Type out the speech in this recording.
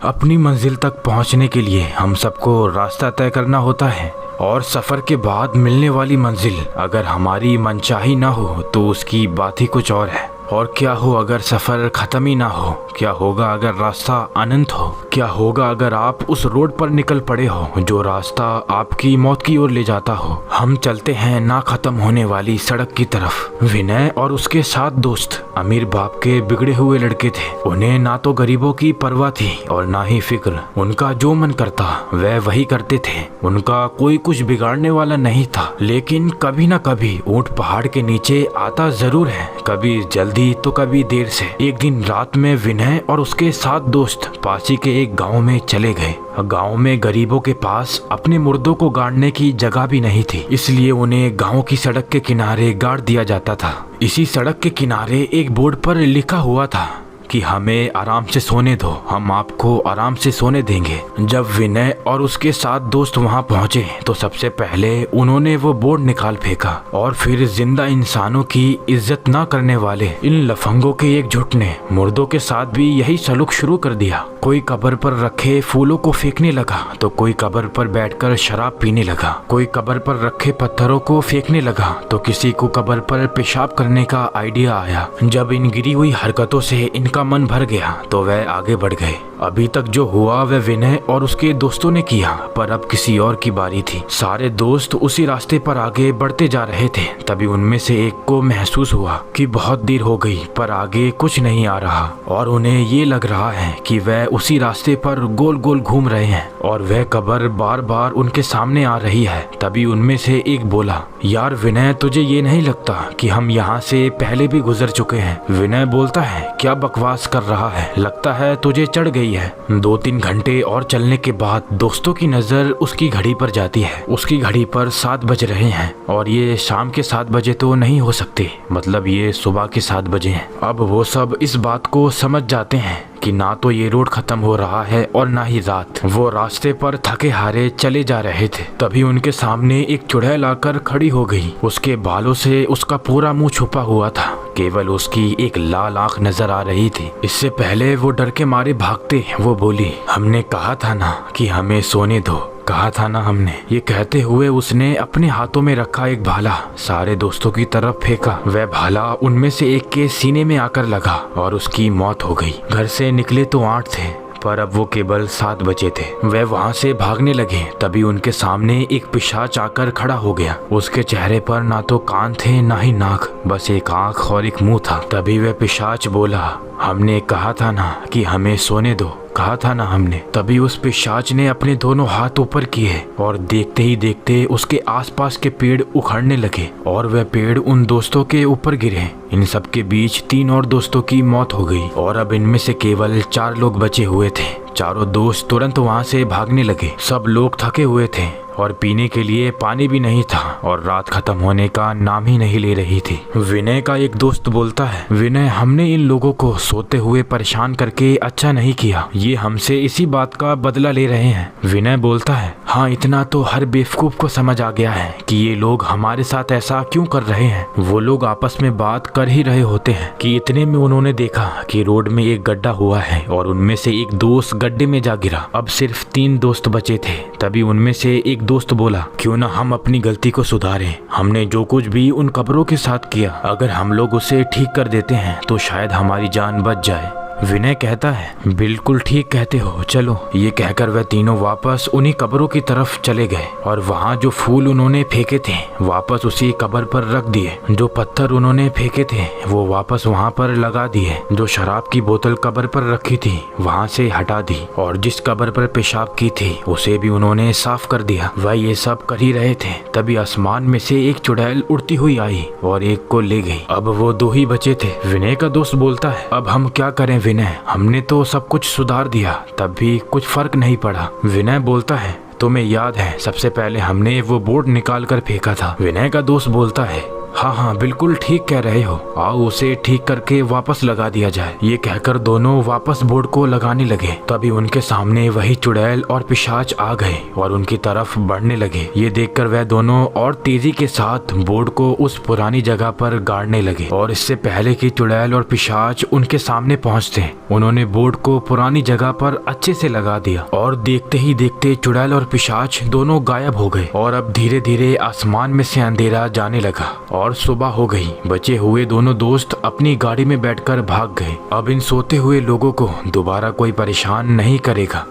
अपनी मंजिल तक पहुंचने के लिए हम सबको रास्ता तय करना होता है और सफ़र के बाद मिलने वाली मंजिल अगर हमारी मनचाही ना हो तो उसकी बात ही कुछ और है। और क्या हो अगर सफ़र ख़त्म ही ना हो? क्या होगा अगर रास्ता अनंत हो? क्या होगा अगर आप उस रोड पर निकल पड़े हो जो रास्ता आपकी मौत की ओर ले जाता हो? हम चलते हैं ना ख़त्म होने वाली सड़क की तरफ। विनय और उसके 7 दोस्त अमीर बाप के बिगड़े हुए लड़के थे। उन्हें ना तो गरीबों की परवाह थी और ना ही फिक्र। उनका जो मन करता वह वही करते थे। उनका कोई कुछ बिगाड़ने वाला नहीं था। लेकिन कभी ना कभी ऊंट पहाड़ के नीचे आता जरूर है, कभी जल्दी तो कभी देर से। एक दिन रात में विनय और उसके 7 दोस्त पासी के एक गांव में चले गए। गांव में गरीबों के पास अपने मुर्दों को गाड़ने की जगह भी नहीं थी, इसलिए उन्हें गांव की सड़क के किनारे गाड़ दिया जाता था। इसी सड़क के किनारे एक बोर्ड पर लिखा हुआ था कि हमें आराम से सोने दो, हम आपको आराम से सोने देंगे। जब विनय और उसके 7 दोस्त वहां पहुंचे तो सबसे पहले उन्होंने वो बोर्ड निकाल फेंका और फिर जिंदा इंसानों की इज्जत ना करने वाले इन लफंगों के एकजुट ने मुर्दों के साथ भी यही सलूक शुरू कर दिया। कोई कब्र पर रखे फूलों को फेंकने लगा तो कोई कब्र पर बैठकर शराब पीने लगा। कोई कब्र पर रखे पत्थरों को फेंकने लगा तो किसी को कब्र पर पेशाब करने का आइडिया आया। जब इन गिरी हुई हरकतों से इनका मन भर गया तो वह आगे बढ़ गए। अभी तक जो हुआ वह विनय और उसके दोस्तों ने किया, पर अब किसी और की बारी थी। सारे दोस्त उसी रास्ते पर आगे बढ़ते जा रहे थे। तभी उनमें से एक को महसूस हुआ कि बहुत देर हो गई पर आगे कुछ नहीं आ रहा और उन्हें ये लग रहा है कि वह उसी रास्ते पर गोल गोल घूम रहे हैं और वह कब्र बार बार उनके सामने आ रही है। तभी उनमें से एक बोला, यार विनय, तुझे ये नहीं लगता कि हम यहाँ से पहले भी गुजर चुके हैं? विनय बोलता है, क्या बकवास कर रहा है, लगता है तुझे चढ़ गई है। 2-3 घंटे और चलने के बाद दोस्तों की नजर उसकी घड़ी पर जाती है। उसकी घड़ी पर 7 बज रहे हैं और ये शाम के 7 बजे तो नहीं हो सकते, मतलब ये सुबह के 7 बजे हैं। अब वो सब इस बात को समझ जाते हैं कि ना तो ये रोड खत्म हो रहा है और ना ही रात। वो रास्ते पर थके हारे चले जा रहे थे। तभी उनके सामने एक चुड़ैल आकर खड़ी हो गई। उसके बालों से उसका पूरा मुंह छुपा हुआ था, केवल उसकी एक लाल आंख नजर आ रही थी। इससे पहले वो डर के मारे भागते वो बोली, हमने कहा था ना कि हमें सोने दो, कहा था ना हमने। ये कहते हुए उसने अपने हाथों में रखा एक भाला सारे दोस्तों की तरफ फेंका। वह भाला उनमें से एक के सीने में आकर लगा और उसकी मौत हो गई। घर से निकले तो 8 थे पर अब वो केवल 7 बचे थे। वह वहां से भागने लगे। तभी उनके सामने एक पिशाच आकर खड़ा हो गया। उसके चेहरे पर ना तो कान थे ना ही नाक, बस एक आंख और एक मुंह था। तभी वह पिशाच बोला, हमने कहा था ना कि हमें सोने दो, कहा था ना हमने। तभी उस पिशाच ने अपने दोनों हाथ ऊपर किए और देखते ही देखते उसके आसपास के पेड़ उखड़ने लगे और वह पेड़ उन दोस्तों के ऊपर गिरे। इन सब के बीच 3 और दोस्तों की मौत हो गई और अब इनमें से केवल 4 लोग बचे हुए थे। चारों दोस्त तुरंत वहां से भागने लगे। सब लोग थके हुए थे और पीने के लिए पानी भी नहीं था और रात खत्म होने का नाम ही नहीं ले रही थी। विनय का एक दोस्त बोलता है, विनय, हमने इन लोगों को सोते हुए परेशान करके अच्छा नहीं किया, ये हमसे इसी बात का बदला ले रहे हैं। विनय बोलता है, हाँ, इतना तो हर बेवकूफ को समझ आ गया है कि ये लोग हमारे साथ ऐसा क्यों कर रहे हैं। वो लोग आपस में बात कर ही रहे होते हैं कि इतने में उन्होंने देखा कि रोड में एक गड्ढा हुआ है और उनमें से एक दोस्त गड्ढे में जा गिरा। अब सिर्फ 3 दोस्त बचे थे। तभी उनमें से एक दोस्त बोला, क्यों ना हम अपनी गलती को सुधारें। हमने जो कुछ भी उन कब्रों के साथ किया, अगर हम लोग उसे ठीक कर देते हैं तो शायद हमारी जान बच जाए। विनय कहता है, बिल्कुल ठीक कहते हो, चलो। ये कहकर वह तीनों वापस उन्हीं कब्रों की तरफ चले गए और वहाँ जो फूल उन्होंने फेंके थे वापस उसी कब्र पर रख दिए। जो पत्थर उन्होंने फेंके थे वो वापस वहाँ पर लगा दिए। जो शराब की बोतल कब्र पर रखी थी वहाँ से हटा दी और जिस कब्र पर पेशाब की थी उसे भी उन्होंने साफ कर दिया। वह ये सब कर ही रहे थे, तभी आसमान में से एक चुड़ैल उड़ती हुई आई और एक को ले गई। अब वो 2 ही बचे थे। विनय का दोस्त बोलता है, अब हम क्या करें विनय, हमने तो सब कुछ सुधार दिया, तब भी कुछ फर्क नहीं पड़ा। विनय बोलता है, तुम्हें याद है सबसे पहले हमने वो बोर्ड निकाल कर फेंका था। विनय का दोस्त बोलता है, हाँ हाँ बिल्कुल ठीक कह रहे हो, आओ उसे ठीक करके वापस लगा दिया जाए। ये कहकर दोनों वापस बोर्ड को लगाने लगे। तभी उनके सामने वही चुड़ैल और पिशाच आ गए और उनकी तरफ बढ़ने लगे। ये देखकर वह दोनों और तेजी के साथ बोर्ड को उस पुरानी जगह पर गाड़ने लगे। और इससे पहले कि चुड़ैल और पिशाच उनके सामने पहुंचते, उन्होंने बोर्ड को पुरानी जगह पर अच्छे से लगा दिया। और देखते ही देखते चुड़ैल और पिशाच दोनों गायब हो गए और अब धीरे धीरे आसमान में से अंधेरा जाने लगा और सुबह हो गई। बचे हुए दोनों दोस्त अपनी गाड़ी में बैठकर भाग गए। अब इन सोते हुए लोगों को दोबारा कोई परेशान नहीं करेगा।